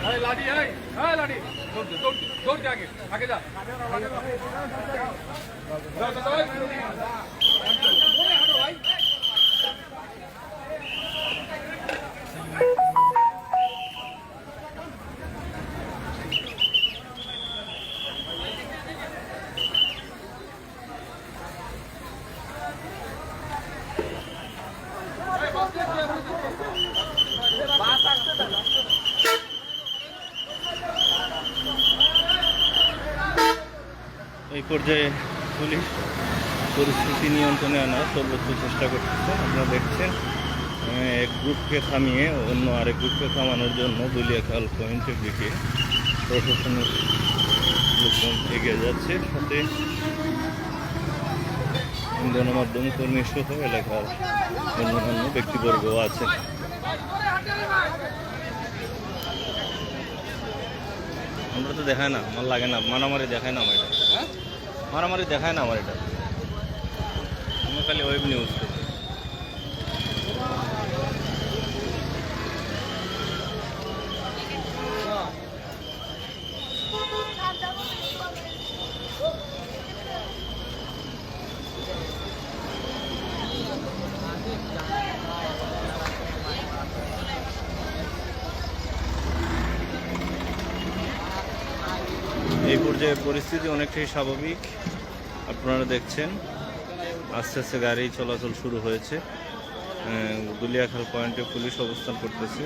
लाठी है लाठी दौड़ दौड़ दौड़ के आगे जा এই পর্যায়ে পুলিশ পরিস্থিতি নিয়ন্ত্রণে আনার সর্বোচ্চ চেষ্টা করতেছে। আপনারা দেখছেন এক গ্রুপকে থামিয়ে অন্য আরেক গ্রুপকে থামানোর জন্য দুলিয়াখাল পয়েন্টের দিকে প্রশাসনের লোকজন এগিয়ে যাচ্ছে, সাথে গণমাধ্যম কর্মী সহ এলাকার অন্যান্য ব্যক্তিবর্গও আছেন। আমরা তো দেখায় না, আমার লাগে না, মারামারি দেখায় না আমার এটা, মারামারি দেখায় না আমার এটা, আমি খালি ওয়েব নিউজ করি। এই পর্যায়ে পরিস্থিতি অনেকটাই স্বাভাবিক। আপনারা দেখছেন আস্তে আস্তে গাড়ি চলাচল শুরু হয়েছে। দুলিয়াখাল পয়েন্টে পুলিশ অবস্থান করতেছে।